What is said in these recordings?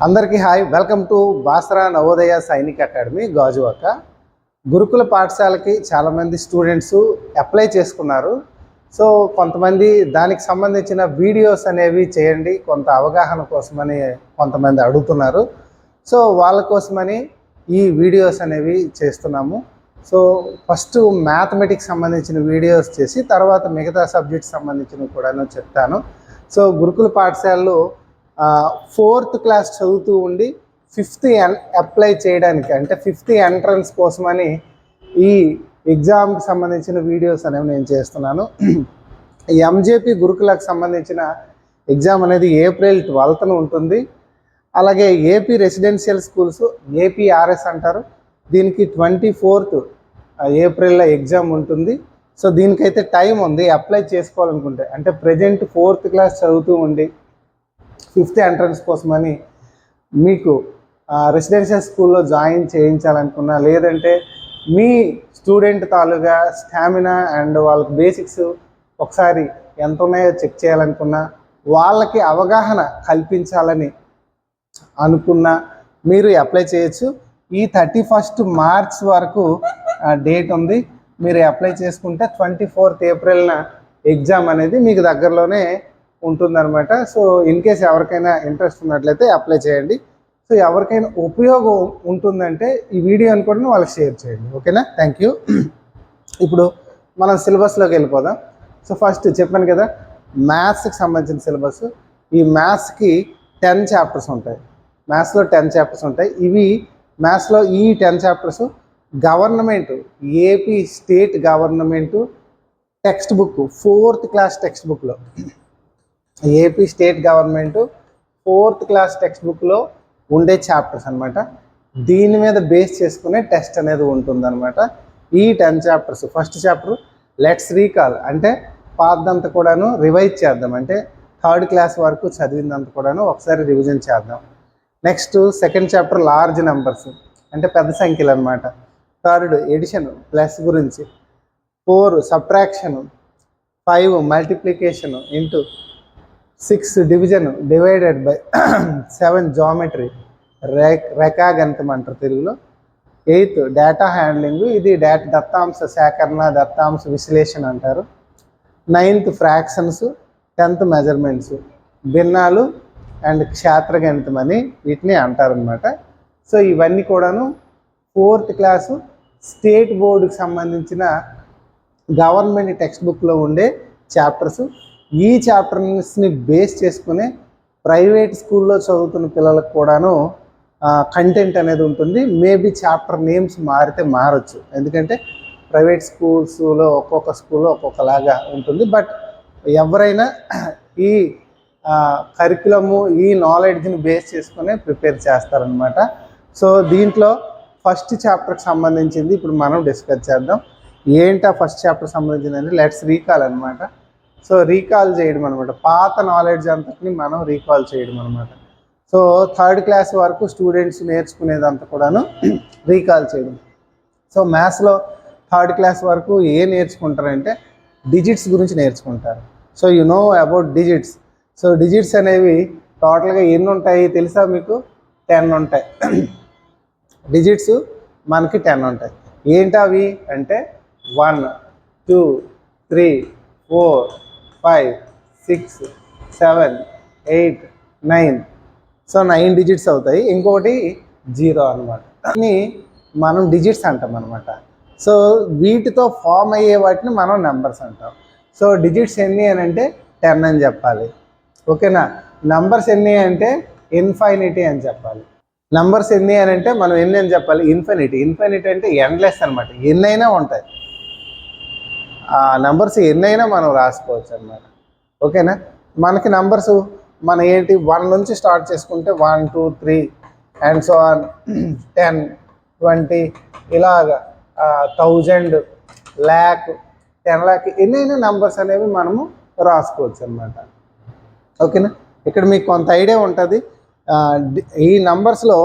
అందరికీ hi, welcome to Basara Navodaya Sainik academy Gajuwaka. గురుకుల పాఠశాలకి చాలామంది స్టూడెంట్స్ అప్లై చేసుకున్నారు. సో కొంతమంది దానికి సంబంధించిన వీడియోస్ అనేవి చేయండి, కొంత అవగాహన కోసమని కొంతమంది అడుగుతున్నారు. సో వాళ్ళ కోసమని ఈ వీడియోస్ అనేవి చేస్తున్నాము. సో ఫస్ట్ మ్యాథమెటిక్స్ సంబంధించిన వీడియోస్ చేసి తర్వాత మిగతా సబ్జెక్ట్స్ సంబంధించినవి కూడా చెప్తాను. సో గురుకుల పాఠశాలలో 4th క్లాస్ చదువుతూ ఉండి 5th అప్లై చేయడానికి, అంటే 5th ఎంట్రన్స్ కోసమని ఈ ఎగ్జామ్కి సంబంధించిన వీడియోస్ అనేవి నేను చేస్తున్నాను. ఎంజేపీ గురుకులకు సంబంధించిన ఎగ్జామ్ అనేది April 12th ఉంటుంది. అలాగే ఏపీ రెసిడెన్షియల్ స్కూల్స్ ఏపీఆర్ఎస్ అంటారు, దీనికి 24th April ఎగ్జామ్ ఉంటుంది. సో దీనికైతే టైం ఉంది అప్లై చేసుకోవాలనుకుంటే. అంటే ప్రజెంట్ 4th క్లాస్ చదువుతూ ఉండి 5th ఎంట్రన్స్ కోసమని మీకు రెసిడెన్షియల్ స్కూల్లో జాయిన్ చేయించాలనుకున్నా, లేదంటే మీ స్టూడెంట్ తాలూగా స్టామినా అండ్ వాళ్ళకి బేసిక్స్ ఒకసారి ఎంత ఉన్నాయో చెక్ చేయాలనుకున్నా, వాళ్ళకి అవగాహన కల్పించాలని అనుకున్నా మీరు అప్లై చేయొచ్చు. ఈ 31st March వరకు డేట్ ఉంది. మీరు అప్లై చేసుకుంటే 24th April ఎగ్జామ్ అనేది మీకు దగ్గరలోనే ఉంటుందన్నమాట. సో ఇన్ కేస్ ఎవరికైనా ఇంట్రెస్ట్ ఉన్నట్లయితే అప్లై చేయండి. సో ఎవరికైనా ఉపయోగం ఉంటుందంటే ఈ వీడియోని కూడా వాళ్ళకి షేర్ చేయండి. ఓకేనా? Thank you. ఇప్పుడు మనం సిలబస్లోకి వెళ్ళిపోదాం. సో ఫస్ట్ చెప్పాను కదా, మ్యాథ్స్కి సంబంధించిన సిలబస్. ఈ మ్యాథ్స్కి 10 చాప్టర్స్ ఉంటాయి. మ్యాథ్స్లో 10 చాప్టర్స్ ఉంటాయి. ఇవి మ్యాథ్స్లో ఈ 10 chapters government, AP state government text book, 4th class text బుక్లో, AP state government 4th class text బుక్లో ఉండే చాప్టర్స్ అనమాట. దీని మీద బేస్ చేసుకునే టెస్ట్ అనేది ఉంటుందన్నమాట. ఈ 10 chapters. First chapter let's recall, అంటే పాతదంతా కూడాను రివైజ్ చేద్దాం, అంటే 3rd క్లాస్ వరకు చదివిందంతా కూడాను ఒకసారి రివిజన్ చేద్దాం. Next second chapter large numbers, అంటే పెద్ద సంఖ్యలు అనమాట. 3rd ఎడిషన్ ప్లస్ గురించి, 4 subtraction, 5 multiplication into 6 division divided by 7 geometry, రేఖాగణితం అంటారు తెలుగులో. 8 డేటా హ్యాండ్లింగ్, ఇది దత్తాంశ సేకరణ, దత్తాంశ విశ్లేషణ అంటారు. 9th ఫ్రాక్షన్స్, 10th మెజర్మెంట్స్, భిన్నాలు అండ్ క్షేత్రగణితం అని వీటిని అంటారనమాట. సో ఇవన్నీ కూడాను 4th క్లాసు స్టేట్ బోర్డుకి సంబంధించిన గవర్నమెంట్ టెక్స్ట్ బుక్లో ఉండే చాప్టర్స్. ఈ చాప్టర్స్ని బేస్ చేసుకునే ప్రైవేట్ స్కూల్లో చదువుతున్న పిల్లలకు కూడాను కంటెంట్ అనేది ఉంటుంది. మేబీ చాప్టర్ నేమ్స్ మారితే మారచ్చు, ఎందుకంటే ప్రైవేట్ స్కూల్స్లో ఒక్కొక్క స్కూల్లో ఒక్కొక్కలాగా ఉంటుంది. బట్ ఎవరైనా ఈ కరికులము, ఈ నాలెడ్జ్ని బేస్ చేసుకునే ప్రిపేర్ చేస్తారనమాట. సో దీంట్లో ఫస్ట్ చాప్టర్కి సంబంధించింది ఇప్పుడు మనం డిస్కస్ చేద్దాం. ఏంటా ఫస్ట్ చాప్టర్ సంబంధించిందంటే లెట్స్ రీకాల్ అనమాట. సో రీకాల్ చేయడం అనమాట, పాత నాలెడ్జ్ అంతటిని మనం రీకాల్ చేయడం అనమాట. సో 3rd క్లాస్ వరకు స్టూడెంట్స్ నేర్చుకునేదంతా కూడాను రీకాల్ చేయడం. సో మ్యాథ్స్లో 3rd క్లాస్ వరకు నేర్చుకుంటారంటే డిజిట్స్ గురించి నేర్చుకుంటారు. So you know about digits. So digits అనేవి టోటల్గా ఎన్ని ఉంటాయి తెలుసా మీకు? 10 ఉంటాయి. డిజిట్స్ మనకి 10 ఉంటాయి. ఏంటవి అంటే 1 2 3 4 5 6 7 8 9. సో 9 డిజిట్స్ అవుతాయి. ఇంకొకటి 0 అనమాట. అని మనం డిజిట్స్ అంటాం అనమాట. సో వీటితో ఫామ్ అయ్యే వాటిని మనం నెంబర్స్ అంటాం. సో డిజిట్స్ ఎన్ని అని అంటే 10 అని చెప్పాలి. ఓకేనా? నంబర్స్ ఎన్ని అంటే ఇన్ఫైనిటీ అని చెప్పాలి. నంబర్స్ ఎన్ని అని అంటే మనం ఎన్ని అని చెప్పాలి? ఇన్ఫినిటీ. ఇన్ఫినిటీ అంటే ఎండ్లెస్ అనమాట, ఎన్నైనా ఉంటాయి. ఆ నెంబర్స్ ఎన్నైనా మనం రాసుకోవచ్చు అనమాట. ఓకేనా? మనకి నంబర్స్ మన ఏంటి 1 నుంచి స్టార్ట్ చేసుకుంటే 1 2 3 అండ్ సో ఆన్ 10 20 ఇలాగా 1000 lakh 10 lakh ఎన్నైనా నంబర్స్ అనేవి మనము రాసుకోవచ్చు అనమాట. ఓకేనా? ఇక్కడ మీకు కొంత ఐడియా ఉంటుంది. ఈ నంబర్స్లో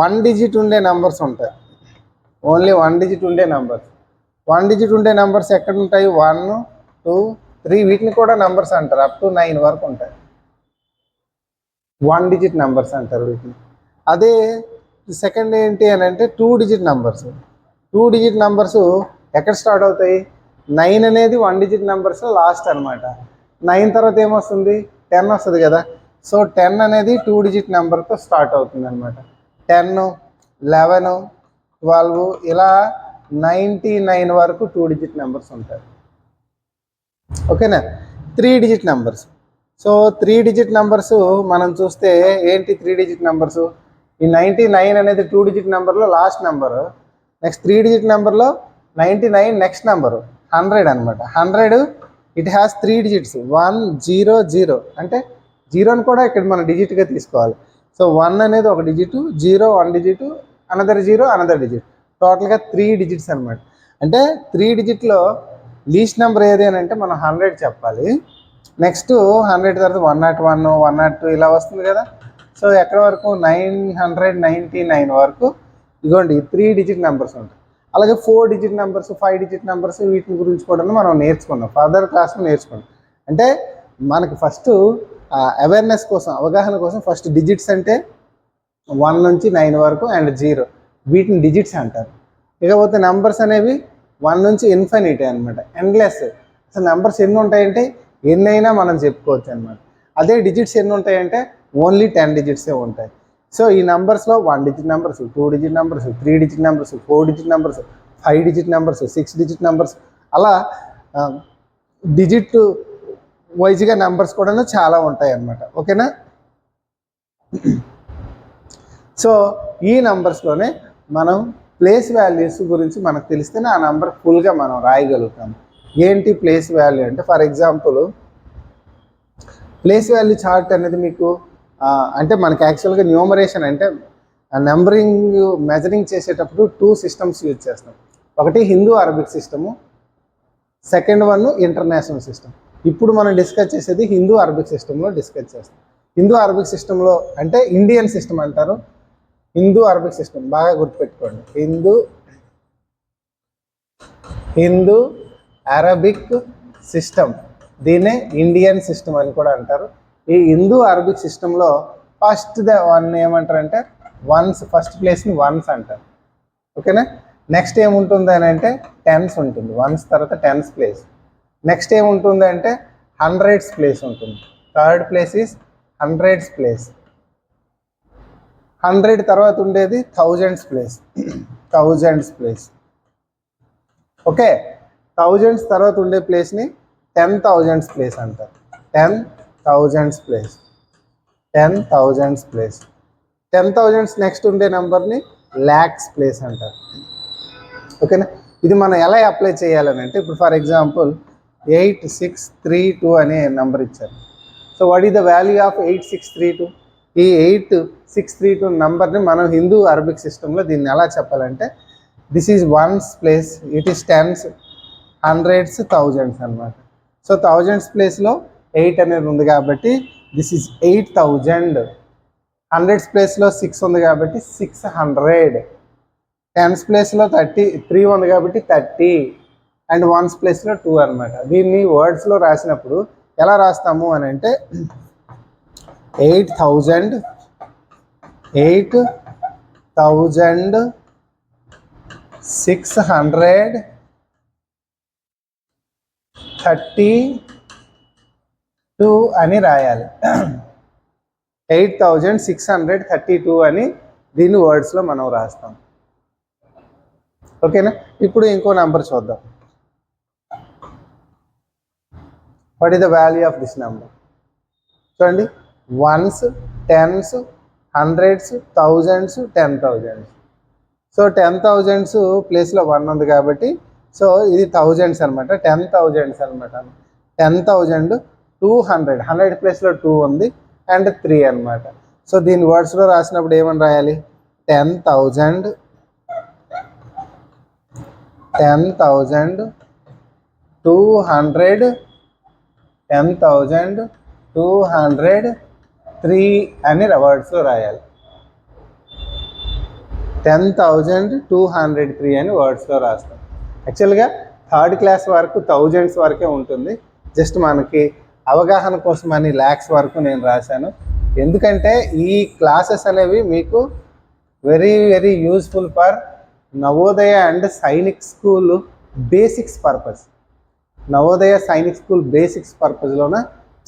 1 digit ఉండే నంబర్స్ ఉంటాయి. ఓన్లీ 1 digit ఉండే నంబర్స్. 1 digit ఉండే నంబర్స్ ఎక్కడ ఉంటాయి? 1 2 3 వీటిని కూడా నంబర్స్ అంటారు. అప్ టు 9 వరకు ఉంటాయి. 1 digit నంబర్స్ అంటారు వీటిని. అదే సెకండ్ ఏంటి అని అంటే 2 డిజిట్ నెంబర్స్. 2 డిజిట్ నెంబర్స్ ఎక్కడ స్టార్ట్ అవుతాయి? 9 అనేది 1 డిజిట్ నెంబర్స్ లాస్ట్ అనమాట. 9 తర్వాత ఏమొస్తుంది? 10 వస్తుంది కదా. సో 10 అనేది 2 డిజిట్ నెంబర్తో స్టార్ట్ అవుతుంది అనమాట. 10, 11, 12 ఇలా 99 వరకు 2 డిజిట్ నెంబర్స్ ఉంటాయి. ఓకేనా? 3 digit numbers. So 3 digit numbers మనం చూస్తే ఏంటి 3 డిజిట్ నెంబర్స్? ఈ 99 అనేది 2 డిజిట్ నెంబర్లో లాస్ట్ నెంబరు. నెక్స్ట్ 3 డిజిట్ నెంబర్లో 99 నెక్స్ట్ నెంబరు 100 అనమాట. 100 ఇట్ హ్యాస్ 3 డిజిట్స్ 1 0 0 అంటే జీరోని కూడా ఇక్కడ మనం డిజిట్గా తీసుకోవాలి. సో 1 అనేది ఒక digit, 0 1 digit, another 0 another digit, టోటల్గా 3 డిజిట్స్ అనమాట. అంటే 3 డిజిట్లో లీస్ట్ నెంబర్ ఏది అని అంటే మనం 100 చెప్పాలి. నెక్స్ట్ 100 తర్వాత 101, 102 ఇలా వస్తుంది కదా. సో ఎక్కడ వరకు? 999 వరకు ఇదిగోండి 3 డిజిట్ నెంబర్స్ ఉంటాయి. అలాగే 4 డిజిట్ నెంబర్స్, 5 డిజిట్ నెంబర్స్ వీటి గురించి కూడా మనం నేర్చుకున్నాం, ఫర్దర్ క్లాస్లో నేర్చుకున్నాం. అంటే మనకి ఫస్ట్ అవేర్నెస్ కోసం, అవగాహన కోసం ఫస్ట్ డిజిట్స్ అంటే 1 నుంచి 9 వరకు అండ్ 0 వీటిని డిజిట్స్ అంటారు. ఇకపోతే నెంబర్స్ అనేవి 1 నుంచి ఇన్ఫినిటీ అనమాట, ఎండ్లెస్. అసలు నెంబర్స్ ఎన్ని ఉంటాయంటే ఎన్నైనా మనం చెప్పుకోవచ్చు అనమాట. అదే డిజిట్స్ ఎన్ని ఉంటాయంటే ఓన్లీ 10 డిజిట్సే ఉంటాయి. సో ఈ నెంబర్స్లో 1 digit numbers, 2 digit numbers, 3 digit numbers, 4 digit numbers, 5 digit numbers, 6 digit numbers అలా డిజిట్ వైజ్గా నెంబర్స్ కూడా చాలా ఉంటాయి అన్నమాట. ఓకేనా? సో ఈ నెంబర్స్లోనే మనం ప్లేస్ వాల్యూస్ గురించి మనకు తెలిస్తేనే ఆ నెంబర్ ఫుల్గా మనం రాయగలుగుతాం. ఏంటి ప్లేస్ వాల్యూ అంటే, for example place value chart అనేది మీకు అంటే మనకి యాక్చువల్గా న్యూమరేషన్ అంటే నెంబరింగ్ మెజరింగ్ చేసేటప్పుడు 2 సిస్టమ్స్ యూజ్ చేస్తాం. ఒకటి Hindu Arabic system, second one international system. ఇప్పుడు మనం డిస్కస్ చేసేది హిందూ అరబిక్ సిస్టంలో డిస్కస్ చేస్తాం. హిందూ అరబిక్ సిస్టంలో అంటే ఇండియన్ సిస్టమ్ అంటారు. హిందూ అరబిక్ సిస్టమ్ బాగా గుర్తుపెట్టుకోండి. హిందూ అరబిక్ సిస్టమ్, దీన్నే ఇండియన్ సిస్టమ్ అని కూడా అంటారు. ఈ హిందూ అరబిక్ సిస్టంలో ఫస్ట్ వన్ ఏమంటారంటే వన్స్, ఫస్ట్ ప్లేస్ని వన్స్ అంటారు. ఓకేనా? నెక్స్ట్ ఏముంటుంది అని అంటే టెన్స్ ఉంటుంది. వన్స్ తర్వాత టెన్స్ ప్లేస్. నెక్స్ట్ ఏముంటుంది అంటే హండ్రెడ్స్ ప్లేస్ ఉంటుంది. Third place is hundreds place. 100 తర్వాత ఉండేది థౌజండ్స్ ప్లేస్. ఓకే, థౌజండ్స్ తర్వాత ఉండే ప్లేస్ని 10,000s ప్లేస్ అంటారు. 10,000s place. 10,000s నెక్స్ట్ ఉండే నెంబర్ని ల్యాక్స్ ప్లేస్ అంటారు. ఓకేనా? ఇది మనం ఎలా అప్లై చేయాలని అంటే, ఇప్పుడు ఫర్ ఎగ్జాంపుల్ 8632 అనే నెంబర్ ఇచ్చారు. So what is the value of 8632? ఈ 8632 నెంబర్ని మనం హిందూ అరబిక్ సిస్టంలో దీన్ని ఎలా చెప్పాలంటే, this is ones place, it is tens, hundreds, thousands అనమాట. సో థౌజండ్స్ ప్లేస్లో 8 అనేది ఉంది కాబట్టి దిస్ ఈజ్ 8000. హండ్రెడ్స్ ప్లేస్లో 6 ఉంది కాబట్టి 600. టెన్స్ ప్లేస్లో 3 ఉంది కాబట్టి 30 అండ్ వన్స్ ప్లేస్లో 2 అనమాట. దీన్ని వర్డ్స్లో రాసినప్పుడు ఎలా రాస్తాము అని అంటే 8,630 32 అని రాయాలి. 8632 అని దీన్ని వర్డ్స్లో మనం రాస్తాం. ఓకేనా? ఇప్పుడు ఇంకో నెంబర్ చూద్దాం. What is the value of this number? చూడండి, ones, tens, hundreds, thousands, 10,000s. So 10,000s ప్లేస్లో 1 ఉంది కాబట్టి సో ఇది థౌజండ్స్ అనమాట. 10,000s అనమాట. 10,000, 200, 100 ప్లేస్లో 2 ఉంది అండ్ 3 అనమాట. సో దీని వర్డ్స్లో రాసినప్పుడు ఏమని రాయాలి? 10,000, 200, 10,203 అని వర్డ్స్లో రాయాలి. 10,203 అని వర్డ్స్లో రాస్తాం. యాక్చువల్గా థర్డ్ క్లాస్ వరకు థౌజండ్స్ వరకే ఉంటుంది. జస్ట్ మనకి అవగాహన కోసం అని ల్యాక్స్ వరకు నేను రాశాను. ఎందుకంటే ఈ క్లాసెస్ అనేవి మీకు very very useful for Navodaya and Sainik school basics purpose. Navodaya Sainik school basics పర్పస్లోన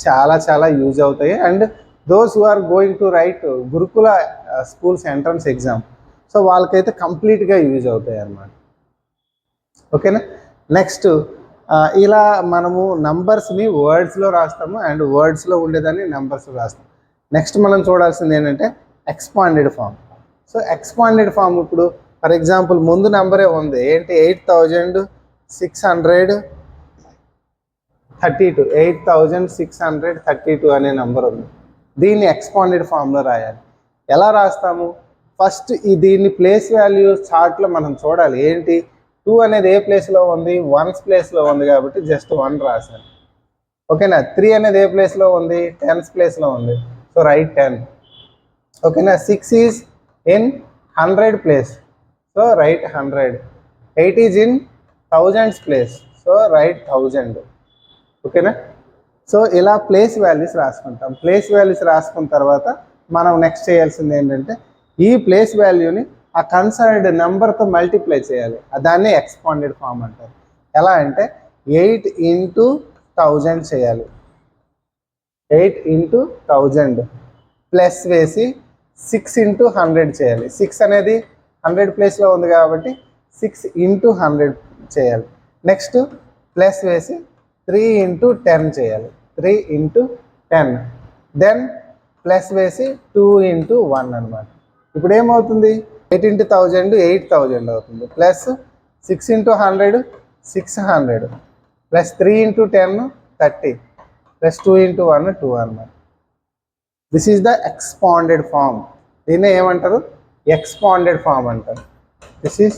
చాలా చాలా యూజ్ అవుతాయి. And those who are going to write Gurukula schools entrance exam, so వాళ్ళకైతే కంప్లీట్గా యూజ్ అవుతాయి అన్నమాట. ఓకేనా. నెక్స్ట్ ఇలా మనము నంబర్స్ని వర్డ్స్లో రాస్తాము అండ్ వర్డ్స్లో ఉండేదాన్ని నెంబర్స్లో రాస్తాము. నెక్స్ట్ మనం చూడాల్సింది ఏంటంటే expanded form. So expanded form ఇప్పుడు ఫర్ ఎగ్జాంపుల్ ముందు నెంబరే ఉంది ఏంటి 8632 8632 అనే నెంబర్ ఉంది. దీన్ని ఎక్స్పాండెడ్ ఫామ్లో రాయాలి. ఎలా రాస్తాము? ఫస్ట్ దీన్ని ప్లేస్ వాల్యూ చార్ట్లో మనం చూడాలి. ఏంటి 2 అనేది ఏ ప్లేస్లో ఉంది? 1's ప్లేస్లో ఉంది కాబట్టి జస్ట్ 1 రాశాను. ఓకేనా. 3 అనేది ఏ ప్లేస్లో ఉంది? 10's ప్లేస్లో ఉంది, సో రైట్ 10. ఓకేనా. 6 is in 100 place, so right 100. 8 is in 1000's place, so right 1000. ఓకేనా. సో ఇలా ప్లేస్ వాల్యూస్ రాసుకుంటాం. ప్లేస్ వాల్యూస్ రాసుకున్న తర్వాత మనం నెక్స్ట్ చేయాల్సింది ఏంటంటే ఈ ప్లేస్ వాల్యూని ఆ కన్సర్న్డ్ నెంబర్తో మల్టిప్లై చేయాలి. దాన్ని ఎక్స్పాండెడ్ ఫామ్ అంటారు. ఎలా అంటే 8 into 1000 చేయాలి. 8 into 1000 ప్లస్ వేసి 6 into 100 చేయాలి. 6 అనేది 100 ప్లేస్లో ఉంది కాబట్టి 6 into 100 చేయాలి. నెక్స్ట్ ప్లస్ వేసి 3 into 10 చేయాలి. 3 into 10, దెన్ ప్లస్ వేసి 2 into 1 అనమాట. ఇప్పుడు ఏమవుతుంది? 8 into 1000 8000 అవుతుంది. Plus 6 into 100 600, plus 3 into 10 30, plus 2 into 1 2 అనమాట. This is the expanded form. దీన్నే ఏమంటారు? ఎక్స్పాండెడ్ ఫామ్ అంటారు. This is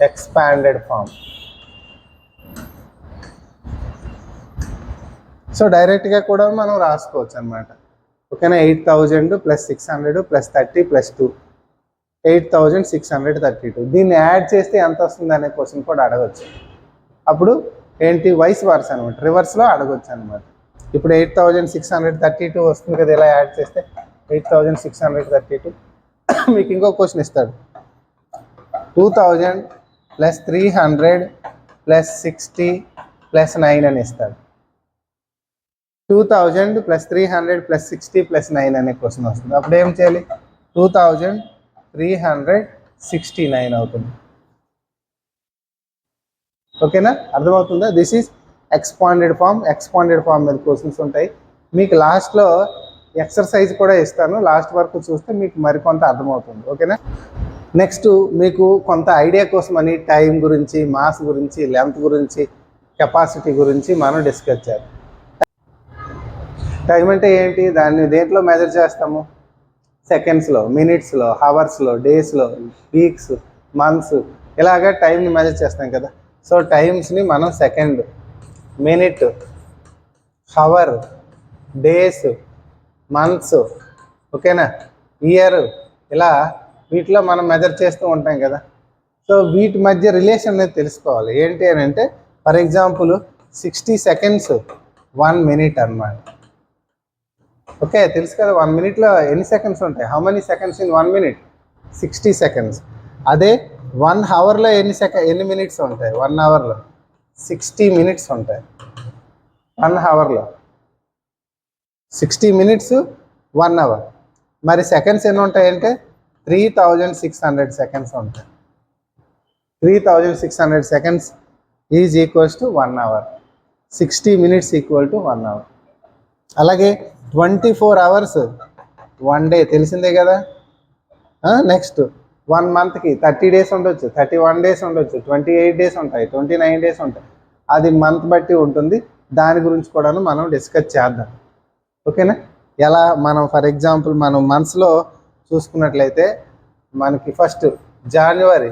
expanded form. So డైరెక్ట్గా కూడా మనం రాసుకోవచ్చు అనమాట. ఓకేనా. 8000 ప్లస్ 600 ప్లస్ 30 ప్లస్ 2 8632. దీన్ని యాడ్ చేస్తే ఎంత వస్తుంది అనే క్వశ్చన్ కూడా అడగచ్చు. అప్పుడు ఏంటి వైస్ వర్స్ అనమాట, రివర్స్లో అడగచ్చు అనమాట. ఇప్పుడు 8632 వస్తుంది కదా, ఇలా యాడ్ చేస్తే 8632. మీకు ఇంకో క్వశ్చన్ ఇస్తాడు 2000 ప్లస్ 300 ప్లస్ 60 ప్లస్ 9 అని ఇస్తాడు. 2000 ప్లస్ 300 ప్లస్ 60 ప్లస్ 9 అనే క్వశ్చన్ వస్తుంది. అప్పుడు ఏం చేయాలి? 2369 అవుతుంది. ఓకేనా. అర్థమవుతుందా? This is expanded form. Expanded form మీద క్వశ్చన్స్ ఉంటాయి. మీకు లాస్ట్లో ఎక్సర్సైజ్ కూడా ఇస్తాను, లాస్ట్ వరకు చూస్తే మీకు మరికొంత అర్థమవుతుంది. ఓకేనా. నెక్స్ట్ మీకు కొంత ఐడియా కోసమని టైం గురించి, మాస్ గురించి, లెంత్ గురించి, కెపాసిటీ గురించి మనం డిస్కస్ చేద్దాం. టైం అంటే ఏంటి? దాన్ని దేంట్లో మెజర్ చేస్తాము? సెకండ్స్లో, మినిట్స్లో, హవర్స్లో, డేస్లో, వీక్స్, మంత్స్, ఇలాగ టైంని మెజర్ చేస్తాం కదా. సో టైమ్స్ని మనం second, minute, hour, days, months, ఓకేనా, ఇయర్, ఇలా వీటిలో మనం మెజర్ చేస్తూ ఉంటాం కదా. సో వీటి మధ్య రిలేషన్ అనేది తెలుసుకోవాలి. ఏంటి అని అంటే ఫర్ ఎగ్జాంపుల్ 60 seconds 1 minute అన్నమాట. ఓకే, తెలుసు కదా 1 minute ఎన్ని సెకండ్స్ ఉంటాయి? How many seconds in 1 minute? 60 seconds. అదే 1 hourలో ఎన్ని మినిట్స్ ఉంటాయి? 1 hourలో 60 minutes ఉంటాయి. 1 hourలో 60 minutes 1 hour. మరి సెకండ్స్ ఎన్ని ఉంటాయంటే 3600 seconds ఉంటాయి. 3600 seconds is equals to 1 hour. 60 minutes equal to 1 hour. అలాగే 24 hours 1 day తెలిసిందే కదా. నెక్స్ట్ 1 monthకి 30 days ఉండొచ్చు, 31 days ఉండొచ్చు, 28 days ఉంటాయి, 29 days ఉంటాయి. అది మంత్ బట్టి ఉంటుంది. దాని గురించి కూడాను మనం డిస్కస్ చేద్దాం. ఓకేనా. ఎలా మనం ఫర్ ఎగ్జాంపుల్ మనం మంత్స్లో చూసుకున్నట్లయితే మనకి ఫస్ట్ జనవరి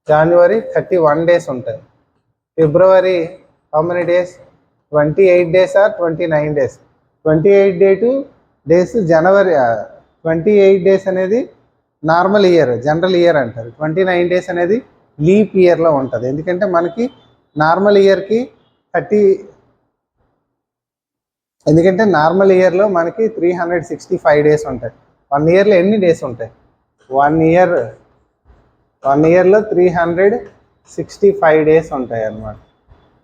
31 days ఉంటాయి. ఫిబ్రవరి how many days? 28 days or 29 days? 28 days జనవరి. 28 days అనేది నార్మల్ ఇయర్, జనరల్ ఇయర్ అంటారు. 29 days అనేది లీప్ ఇయర్లో ఉంటుంది. ఎందుకంటే మనకి నార్మల్ ఇయర్కి ఎందుకంటే నార్మల్ ఇయర్లో మనకి 365 డేస్ ఉంటాయి. 1 ఇయర్లో ఎన్ని డేస్ ఉంటాయి? 1 ఇయర్లో 365 డేస్ ఉంటాయి అన్నమాట.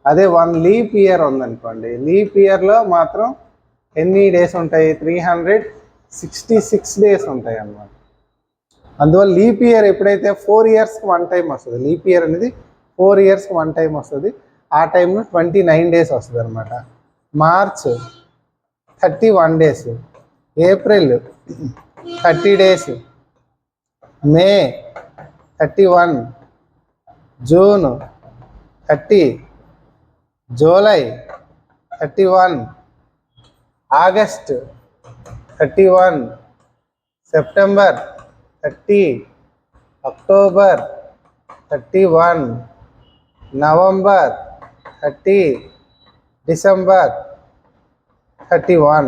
అదే 1 లీప్ ఇయర్ ఉందనుకోండి, లీప్ ఇయర్లో మాత్రం ఎన్ని డేస్ ఉంటాయి? 366 డేస్ ఉంటాయి అన్నమాట. అందువల్ల లీప్ ఇయర్ ఎప్పుడైతే 4 ఇయర్స్కి 1 టైం వస్తుంది, లీప్ ఇయర్ అనేది 4 ఇయర్స్కి 1 టైం వస్తుంది, ఆ టైంలో 29 డేస్ వస్తుంది అనమాట. March 31 days, April 30 days, May 31, June 30, July 31, August 31, September 30, October 31, November 30, December 31.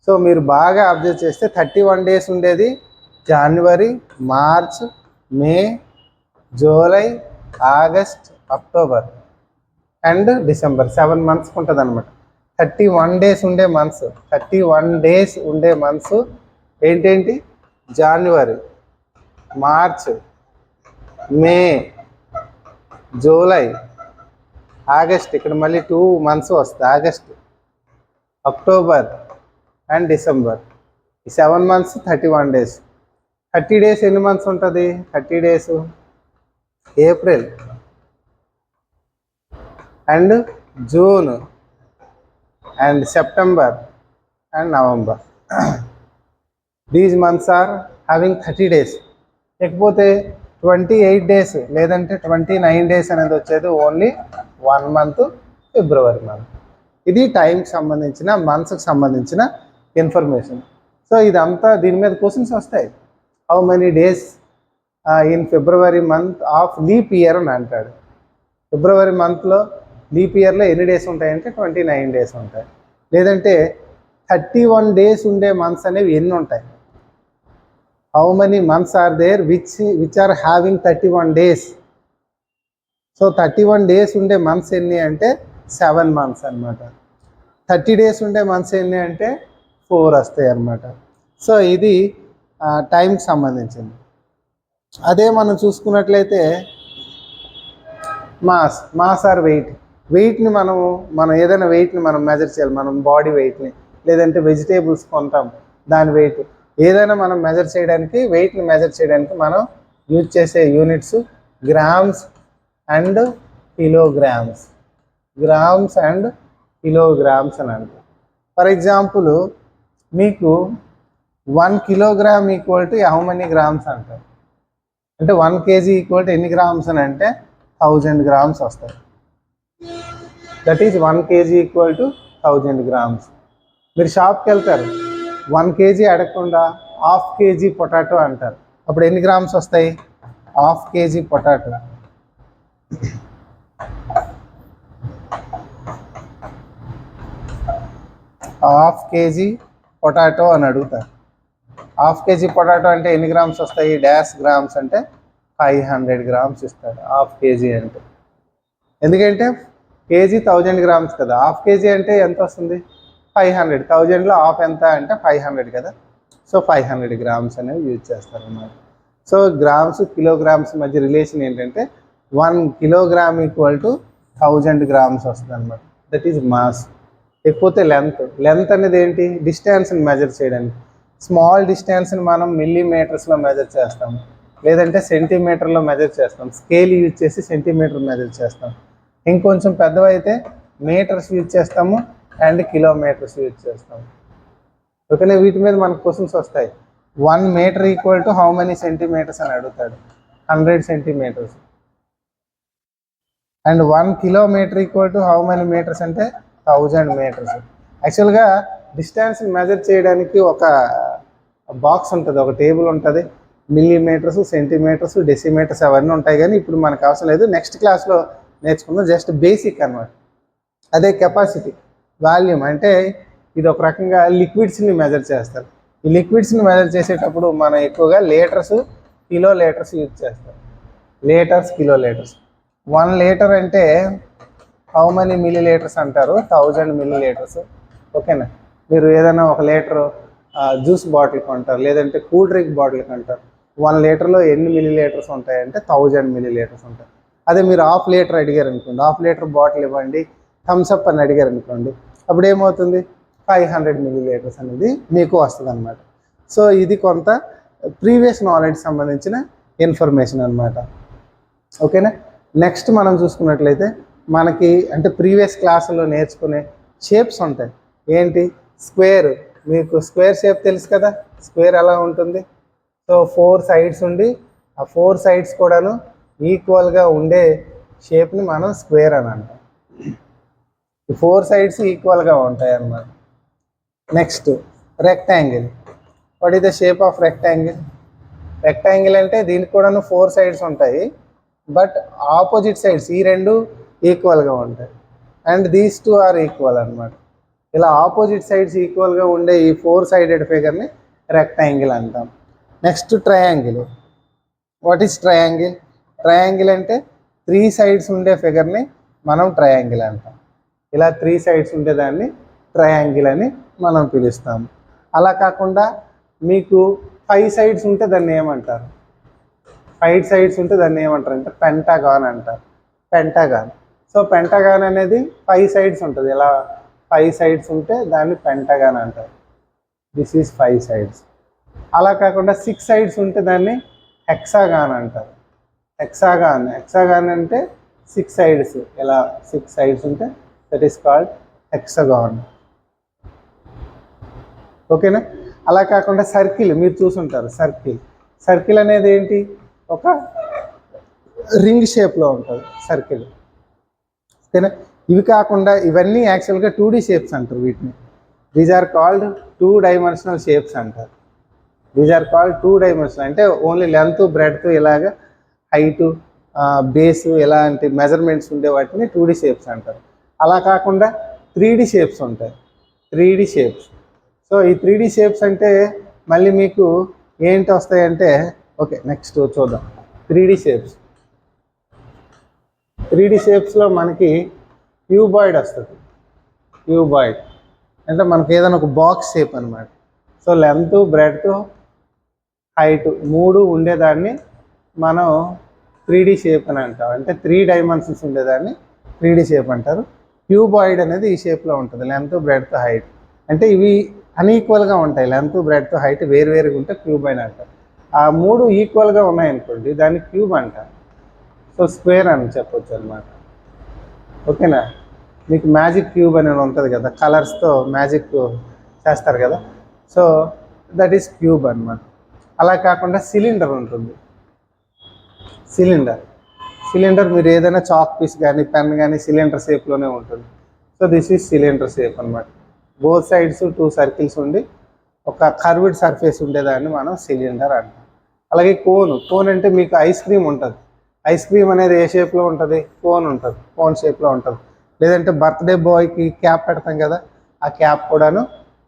So మీరు బాగా అబ్జర్వ్ చేస్తే 31 డేస్ ఉండేది జనవరి, March, May, July, August, October and December. 7 మంత్స్కి ఉంటుంది అనమాట. 31 డేస్ ఉండే మంత్స్, 31 డేస్ ఉండే మంత్స్ ఏంటేంటి? జనవరి, మార్చ్, మే, జూలై, ఆగస్ట్, ఇక్కడ మళ్ళీ 2 మంత్స్ వస్తుంది, ఆగస్ట్, అక్టోబర్ అండ్ డిసెంబర్. ఈ 7 మంత్స్ 31 డేస్. 30 డేస్ ఎన్ని మంత్స్ ఉంటుంది? 30 days April and June and September and November. These months or having 30 days. లేకపోతే 28 డేస్ లేదంటే 29 డేస్ అనేది వచ్చేది ఓన్లీ 1 మంత్, ఫిబ్రవరి మంత్. ఇది టైంకి సంబంధించిన, మంత్స్కి సంబంధించిన ఇన్ఫర్మేషన్. సో ఇదంతా దీని మీద క్వశ్చన్స్ వస్తాయి. How many days in February month of leap year అని అంటాడు. ఫిబ్రవరి మంత్లో లీప్ ఇయర్లో ఎన్ని డేస్ ఉంటాయంటే 29 డేస్ ఉంటాయి. లేదంటే 31 డేస్ ఉండే మంత్స్ అనేవి ఎన్ని ఉంటాయి? How many months are there which are having 31 days? So 31 days ఉండే మంత్స్ ఎన్ని అంటే 7 మంత్స్ అనమాట. 30 డేస్ ఉండే మంత్స్ ఎన్ని అంటే 4 వస్తాయి అన్నమాట. సో ఇది టైంకి సంబంధించింది. అదే మనం చూసుకున్నట్లయితే మాస్ ఆర్ వెయిట్ని మనం ఏదైనా వెయిట్ని మనం మెజర్ చేయాలి. మనం బాడీ వెయిట్ని, లేదంటే వెజిటేబుల్స్ కొంటాం దాని వెయిట్, ఏదైనా మనం మెజర్ చేయడానికి, వెయిట్ని మెజర్ చేయడానికి మనం యూజ్ చేసే units grams and kilograms. Grams and kilograms అని అంటారు. ఫర్ ఎగ్జాంపుల్ మీకు 1 kilogram equal to how many grams అంటారు? అంటే 1 కేజీ ఈక్వల్ టు ఎన్ని గ్రామ్స్ అని అంటే 1000 గ్రామ్స్ వస్తాయి. That is 1 KG equal to 1000 grams. మీరు షాప్కి వెళ్తారు, 1 కేజీ అడగకుండా హాఫ్ కేజీ పొటాటో అంటారు. అప్పుడు ఎన్ని గ్రామ్స్ వస్తాయి? Half KG potato. Half KG potato అని అడుగుతారు. హాఫ్ కేజీ పొటాటో అంటే ఎన్ని గ్రామ్స్ వస్తాయి? డాష్ గ్రామ్స్ అంటే 500 గ్రామ్స్ ఇస్తాడు హాఫ్ కేజీ అంటే. ఎందుకంటే కేజీ 1000 గ్రామ్స్ కదా, హాఫ్ కేజీ అంటే ఎంత వస్తుంది? 500. 1000లో హాఫ్ ఎంత అంటే 500 కదా. సో 500 గ్రామ్స్ అనేవి యూజ్ చేస్తారు అన్నమాట. సో గ్రామ్స్, కిలోగ్రామ్స్ మధ్య రిలేషన్ ఏంటంటే 1 కిలోగ్రామ్ ఈక్వల్ టు 1000 గ్రామ్స్ వస్తుంది అనమాట. That is mass. లేకపోతే లెంత్ అనేది ఏంటి? డిస్టెన్స్ని మెజర్ చేయడానికి. స్మాల్ డిస్టెన్స్ని మనం మిల్లీమీటర్స్లో మెజర్ చేస్తాం, లేదంటే సెంటీమీటర్లో మెజర్ చేస్తాం. స్కేల్ యూజ్ చేసి సెంటీమీటర్ మెజర్ చేస్తాం. ఇంకొంచెం పెద్దవైతే మీటర్స్ యూజ్ చేస్తాము అండ్ కిలోమీటర్స్ యూజ్ చేస్తాము. ఓకేనా? వీటి మీద మనకు క్వశ్చన్స్ వస్తాయి. 1 metre equal to how many centimetres అని అడుగుతాడు, 100 centimetres. And 1 kilometre equal to how many metres అంటే 1000 మీటర్స్. యాక్చువల్గా డిస్టెన్స్ మెజర్ చేయడానికి ఒక బాక్స్ ఉంటుంది, ఒక టేబుల్ ఉంటుంది. మిల్లీమీటర్స్, సెంటీమీటర్స్, డెసిమీటర్స్ అవన్నీ ఉంటాయి. కానీ ఇప్పుడు మనకు అవసరం లేదు, నెక్స్ట్ క్లాస్లో నేర్చుకుందాం. జస్ట్ బేసిక్ అన్నమాట. అదే కెపాసిటీ, వాల్యూమ్ అంటే ఇది ఒక రకంగా లిక్విడ్స్ని మెజర్ చేస్తారు. ఈ లిక్విడ్స్ని మెజర్ చేసేటప్పుడు మనం ఎక్కువగా లీటర్స్, కిలో లీటర్స్ యూజ్ చేస్తాం. Litres, kilo litres. 1 లీటర్ అంటే హౌ మెనీ మిల్లీ లీటర్స్ అంటారు? 1000 మిల్లీ లీటర్స్. ఓకేనా. మీరు ఏదైనా 1 లీటరు జ్యూస్ బాటిల్ కొంటారు, లేదంటే కూల్ డ్రింక్ బాటిల్ కొంటారు. 1 లీటర్లో ఎన్ని మిల్లీ లీటర్స్ ఉంటాయంటే 1000 మిల్లీ లీటర్స్ ఉంటాయి. అదే మీరు 1/2 లీటర్ అడిగారు అనుకోండి, 1/2 లీటర్ బాటిల్ ఇవ్వండి థమ్స్అప్ అని అడిగారు అనుకోండి, అప్పుడు ఏమవుతుంది 500 మిల్లీ లీటర్స్ అనేది మీకు వస్తుంది అనమాట. సో ఇది కొంత ప్రీవియస్ నాలెడ్జ్ సంబంధించిన ఇన్ఫర్మేషన్ అనమాట. ఓకేనా. నెక్స్ట్ మనం చూసుకున్నట్లయితే మనకి అంటే ప్రీవియస్ క్లాసుల్లో నేర్చుకునే షేప్స్ ఉంటాయి. ఏంటి స్క్వేర్, మీకు స్క్వేర్ షేప్ తెలుసు కదా, స్క్వేర్ ఎలా ఉంటుంది. సో 4 సైడ్స్ ఉండి ఆ 4 సైడ్స్ కూడాను ఈక్వల్గా ఉండే షేప్ని మనం స్క్వేర్ అని అంటాం. ఈ 4 సైడ్స్ ఈక్వల్గా ఉంటాయి అన్నమాట. Next rectangle. What is the shape of rectangle? Rectangle అంటే దీనికి కూడాను 4 సైడ్స్ ఉంటాయి, బట్ ఆపోజిట్ సైడ్స్ ఈ 2 ఈక్వల్గా ఉంటాయి. అండ్ దీస్ 2 ఆర్ ఈక్వల్ అనమాట. ఇలా ఆపోజిట్ సైడ్స్ ఈక్వల్గా ఉండే ఈ 4 సైడెడ్ ఫిగర్ని రెక్టాంగిల్ అంటాం. Next triangle. What is triangle? Triangle అంటే 3 సైడ్స్ ఉండే ఫిగర్ని మనం ట్రయాంగిల్ అంటాం. ఇలా 3 సైడ్స్ ఉండేదాన్ని ట్రయాంగిల్ అని మనం పిలుస్తాము. అలా కాకుండా మీకు 5 సైడ్స్ ఉంటే దాన్ని ఏమంటారు? 5 సైడ్స్ ఉంటే దాన్ని ఏమంటారు అంటే పెంటాగాన్ అంటారు. పెంటాగాన్. సో పెంటాగాన్ అనేది 5 సైడ్స్ ఉంటుంది. ఇలా 5 సైడ్స్ ఉంటే దాన్ని పెంటాగాన్ అంటారు. This is 5 sides. అలా కాకుండా 6 సైడ్స్ ఉంటే దాన్ని హెక్సాగాన్ అంటారు. హెక్సాగాన్. హెక్సాగాన్ అంటే 6 సైడ్స్. ఇలా 6 సైడ్స్ ఉంటే దట్ ఈస్ కాల్డ్ హెక్సాగాన్. ఓకేనా. అలా కాకుండా సర్కిల్ మీరు చూసుంటారు. సర్కిల్. సర్కిల్ అనేది ఏంటి? ఒక రింగ్ షేప్లో ఉంటుంది సర్కిల్. ఓకేనా. ఇవి కాకుండా ఇవన్నీ యాక్చువల్గా 2D షేప్స్ అంటారు వీటిని. These are called 2 dimensional shapes అంటారు. దీస్ ఆర్ కాల్డ్ 2 డైమెన్షనల్ అంటే ఓన్లీ లెంత్ బ్రెడ్త్ ఇలాగ హైటు బేసు ఇలాంటి మెజర్మెంట్స్ ఉండే వాటిని 2D షేప్స్ అంటారు. అలా కాకుండా 3D షేప్స్ ఉంటాయి. 3D shapes. సో ఈ 3D షేప్స్ అంటే మళ్ళీ మీకు ఏంటి వస్తాయంటే ఓకే నెక్స్ట్ చూద్దాం. 3D shapes. 3D షేప్స్లో మనకి క్యూబాయిడ్ వస్తుంది. క్యూబాయిడ్ అంటే మనకి ఏదైనా ఒక బాక్స్ షేప్ అనమాట. సో లెంత్ బ్రెడ్త్ హైట్ 3 ఉండేదాన్ని మనం 3D షేప్ అని అంటాం. అంటే 3 డైమెన్షన్స్ ఉండేదాన్ని 3D షేప్ అంటారు. క్యూబాయిడ్ అనేది ఈ షేప్లో ఉంటుంది. లెంత్ బ్రెడ్త్ హైట్ అంటే ఇవి అన్ఈక్వల్గా ఉంటాయి. లెంత్ బ్రెడ్త్ హైట్ వేరువేరుగా ఉంటే క్యూబాయిడ్ అంటారు. ఆ 3 ఈక్వల్గా ఉన్నాయనుకోండి దాన్ని క్యూబ్ అంటారు. సో స్క్వేర్ అని చెప్పొచ్చు అనమాట. ఓకేనా. మీకు మ్యాజిక్ క్యూబ్ అనేది ఉంటుంది కదా, కలర్స్తో మ్యాజిక్ చేస్తారు కదా, సో దట్ ఈస్ క్యూబ్ అనమాట. అలా కాకుండా సిలిండర్ ఉంటుంది. సిలిండర్. సిలిండర్ మీరు ఏదైనా చాక్ పీస్ కానీ పెన్ కానీ సిలిండర్ షేప్లోనే ఉంటుంది. So this is cylinder shape అనమాట. బోత్ సైడ్స్ 2 సర్కిల్స్ ఉండి ఒక కర్వ్డ్ సర్ఫేస్ ఉండేదాన్ని మనం సిలిండర్ అంటాం. అలాగే కోన్. కోన్ అంటే మీకు ఐస్ క్రీమ్ ఉంటుంది. ఐస్ క్రీమ్ అనేది ఏ షేప్లో ఉంటుంది? కోన్ ఉంటుంది. కోన్ షేప్లో ఉంటుంది. లేదంటే బర్త్డే బాయ్కి క్యాప్ పెడతాం కదా, ఆ క్యాప్ కూడాను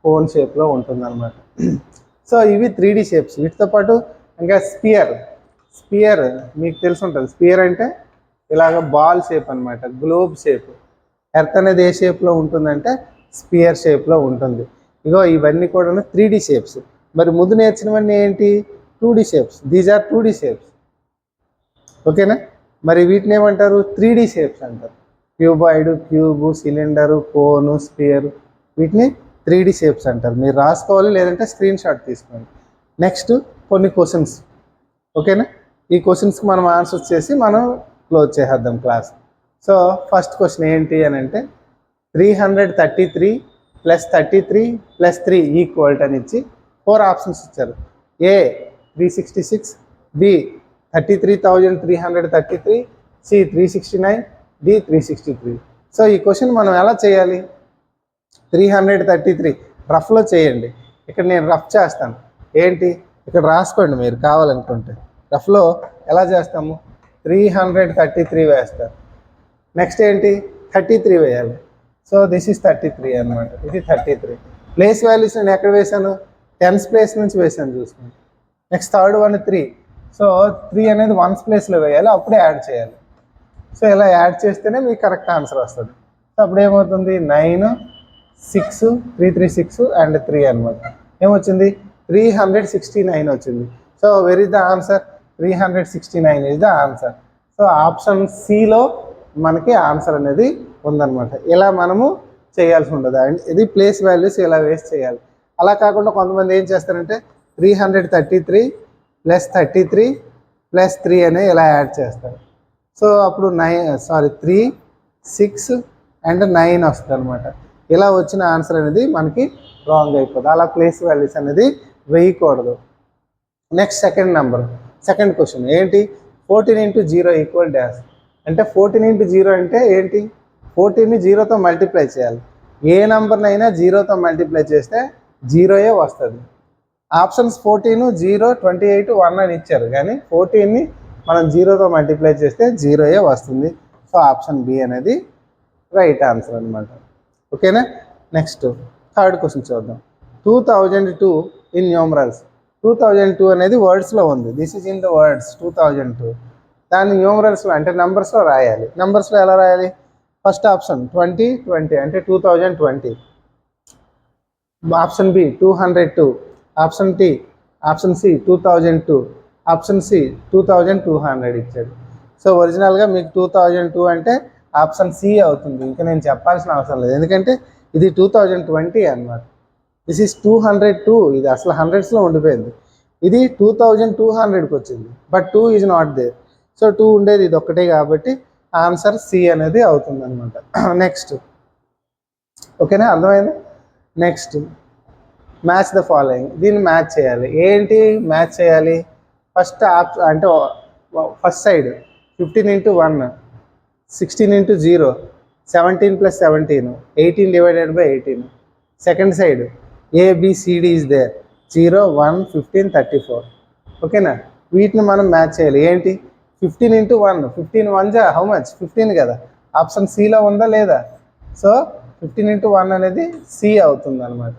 కోన్ షేప్లో ఉంటుంది అనమాట. సో ఇవి 3D షేప్స్. వీటితో పాటు ఇంకా స్పియర్. స్పియర్ మీకు తెలిసి ఉంటుంది. స్పియర్ అంటే ఇలాగ బాల్ షేప్ అనమాట, గ్లోబ్ షేప్. ఎర్త్ అనేది ఏ షేప్లో ఉంటుందంటే స్పియర్ షేప్లో ఉంటుంది. ఇగో ఇవన్నీ కూడా 3D షేప్స్. మరి ముందు నేర్చినవన్నీ ఏంటి? 2D shapes. These are 2D shapes. ఓకేనా. మరి వీటిని ఏమంటారు? 3D షేప్స్ అంటారు. క్యూబాయిడ్, క్యూబు, సిలిండరు, కోను, స్పియర్ వీటిని 3D షేప్స్ అంటారు. మీరు రాసుకోవాలి, లేదంటే స్క్రీన్ షాట్ తీసుకోండి. నెక్స్ట్ కొన్ని క్వశ్చన్స్. ఓకేనా. ఈ క్వశ్చన్స్కి మనం ఆన్సర్స్ చేసి మనం క్లోజ్ చేసేద్దాం క్లాస్. సో ఫస్ట్ క్వశ్చన్ ఏంటి అని అంటే 333 + 33 + 3 ఈక్వల్ అని ఇచ్చి 4 ఆప్షన్స్ ఇచ్చారు. ఏ 366, బి 33,333, సి 369, డి 363. సో ఈ క్వశ్చన్ మనం ఎలా చేయాలి? 333 రఫ్లో చేయండి. ఇక్కడ నేను రఫ్ చేస్తాను. ఏంటి ఇక్కడ రాసుకోండి మీరు కావాలనుకుంటే. రఫ్లో ఎలా చేస్తాము? 333 వేస్తారు. నెక్స్ట్ ఏంటి? 33 వేయాలి. సో దిస్ ఈస్ 33 అనమాట. ఇది 33. ప్లేస్ వాల్యూస్ నేను ఎక్కడ వేసాను? 10th ప్లేస్ నుంచి వేసాను చూసుకోండి. Next third one 3. సో 3 అనేది 1st ప్లేస్లో వేయాలి, అప్పుడే యాడ్ చేయాలి. సో ఇలా యాడ్ చేస్తేనే మీకు కరెక్ట్ ఆన్సర్ వస్తుంది. సో అప్పుడు ఏమవుతుంది? 9, 6 336 అండ్ 3 అనమాట. ఏమొచ్చింది 369 వచ్చింది. So where is the answer? 369 is the answer. So option సిలో మనకి ఆన్సర్ అనేది ఉందన్నమాట. ఇలా మనము చేయాల్సి ఉంటుంది. అండ్ ఇది ప్లేస్ వాల్యూస్ ఇలా వేస్ట్ చేయాలి. అలా కాకుండా కొంతమంది ఏం చేస్తారంటే 333 + 33 + 3 అనే ఇలా యాడ్ చేస్తారు. సో అప్పుడు 3 6 అండ్ 9 వస్తుంది అనమాట. ఇలా వచ్చిన ఆన్సర్ అనేది మనకి రాంగ్ అయిపోతుంది. అలా ప్లేస్ వాల్యూస్ అనేది వేయకూడదు. నెక్స్ట్ సెకండ్ క్వశ్చన్ ఏంటి? 14 × 0 = డాష్. అంటే 14 × 0 అంటే ఏంటి? 14ని 0తో మల్టిప్లై చేయాలి. ఏ నెంబర్నైనా 0తో మల్టిప్లై చేస్తే 0 వస్తుంది. ఆప్షన్స్ 14 0 28 1 అని ఇచ్చారు, కానీ 14ని మనం 0తో మల్టిప్లై చేస్తే 0 వస్తుంది. సో ఆప్షన్ బి అనేది రైట్ ఆన్సర్ అనమాట. ఓకేనా? నెక్స్ట్ థర్డ్ క్వశ్చన్ చూద్దాం. 2002 ఇన్ న్యూమరల్స్. 2002 అనేది వర్డ్స్లో ఉంది. This is in the words 2002. దాన్ని న్యూమరల్స్లో అంటే నెంబర్స్లో రాయాలి. నెంబర్స్లో ఎలా రాయాలి? ఫస్ట్ ఆప్షన్ 2020 అంటే 2020. Option B 202. Option C 2002. Option C 2200 ఇచ్చాడు. సో ఒరిజినల్గా మీకు 2002 అంటే ఆప్షన్ సి అవుతుంది. ఇంకా నేను చెప్పాల్సిన అవసరం లేదు, ఎందుకంటే ఇది 2020 అన్నమాట. This is 202. ఇది అసలు హండ్రెడ్స్లో ఉండిపోయింది. ఇది 2200కి వచ్చింది, but 2 is not there. So 2 ఉండేది ఇది ఒక్కటే, కాబట్టి ఆన్సర్ సి అనేది అవుతుంది అనమాట. నెక్స్ట్ ఓకేనా? అర్థమైంది? Next match the following. దీన్ని మ్యాచ్ చేయాలి. ఏంటి మ్యాచ్ చేయాలి? ఫస్ట్ అంటే first side 15 × 1, 16 × 0, 17 + 17, 18 / 18. Second side ABCD is there, 0 1 15 34. ఓకేనా? వీటిని మనం మ్యాచ్ చేయాలి. ఏంటి? 15 × 1, 15 1 హౌ మచ్? 15 కదా. ఆప్షన్ సిలో ఉందా లేదా? సో 15 × 1 అనేది సి అవుతుంది అనమాట.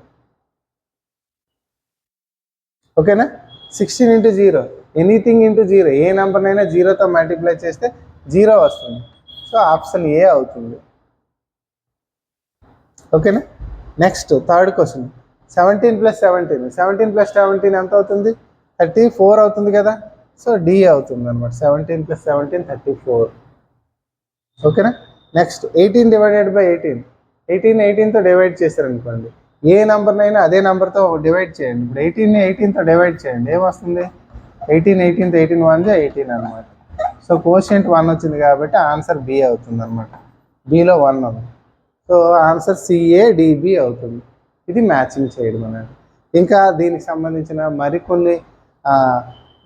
ఓకేనా? 16 × 0, ఎనీథింగ్ × 0, ఏ నెంబర్నైనా 0తో మల్టిప్లై చేస్తే 0 వస్తుంది. సో ఆప్షన్ ఏ అవుతుంది. ఓకేనా? Next third question 17 + 17. 17 + 17 ఎంత అవుతుంది? 34 అవుతుంది కదా. సో డి అవుతుంది అనమాట. 17 + 17 34. ఓకేనా? నెక్స్ట్ 18 / 18. 18తో డివైడ్ చేశారనుకోండి, ఏ నెంబర్నైనా అదే నెంబర్తో డివైడ్ చేయండి. ఇప్పుడు 18ని 18తో డివైడ్ చేయండి, ఏమొస్తుంది? 18 18 1 18 అనమాట. సో కోషియంట్ 1 వచ్చింది కాబట్టి ఆన్సర్ బి అవుతుంది అనమాట. బిలో 1 ఉంది. సో ఆన్సర్ CADB అవుతుంది. ఇది మ్యాచింగ్ చేయడం అనేది. ఇంకా దీనికి సంబంధించిన మరికొన్ని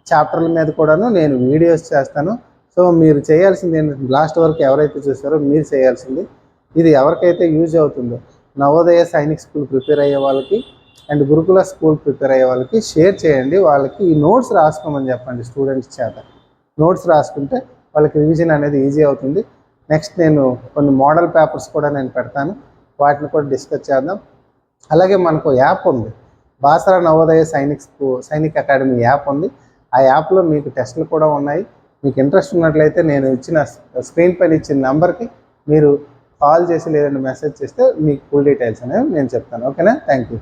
చాప్టర్ల మీద కూడాను నేను వీడియోస్ చేస్తాను. సో మీరు చేయాల్సింది ఏంటంటే, లాస్ట్ వరకు ఎవరైతే చూస్తారో మీరు చేయాల్సింది, ఇది ఎవరికైతే యూజ్ అవుతుందో నవోదయ సైనిక్ స్కూల్ ప్రిపేర్ అయ్యే వాళ్ళకి అండ్ గురుకుల స్కూల్ ప్రిపేర్ అయ్యే వాళ్ళకి షేర్ చేయండి. వాళ్ళకి ఈ నోట్స్ రాసుకోమని చెప్పండి. స్టూడెంట్స్ చేత నోట్స్ రాసుకుంటే వాళ్ళకి రివిజన్ అనేది ఈజీ అవుతుంది. నెక్స్ట్ నేను కొన్ని మోడల్ పేపర్స్ కూడా నేను పెడతాను, వాటిని కూడా డిస్కస్ చేద్దాం. అలాగే మనకు యాప్ ఉంది, బాసరా నవోదయ సైనిక్ అకాడమీ యాప్ ఉంది. ఆ యాప్లో మీకు టెస్టులు కూడా ఉన్నాయి. మీకు ఇంట్రెస్ట్ ఉన్నట్లయితే నేను ఇచ్చిన స్క్రీన్ పైన ఇచ్చిన నెంబర్కి మీరు కాల్ చేసి లేదంటే మెసేజ్ చేస్తే మీకు ఫుల్ డీటెయిల్స్ అనేవి నేను చెప్తాను. ఓకేనా? Thank you.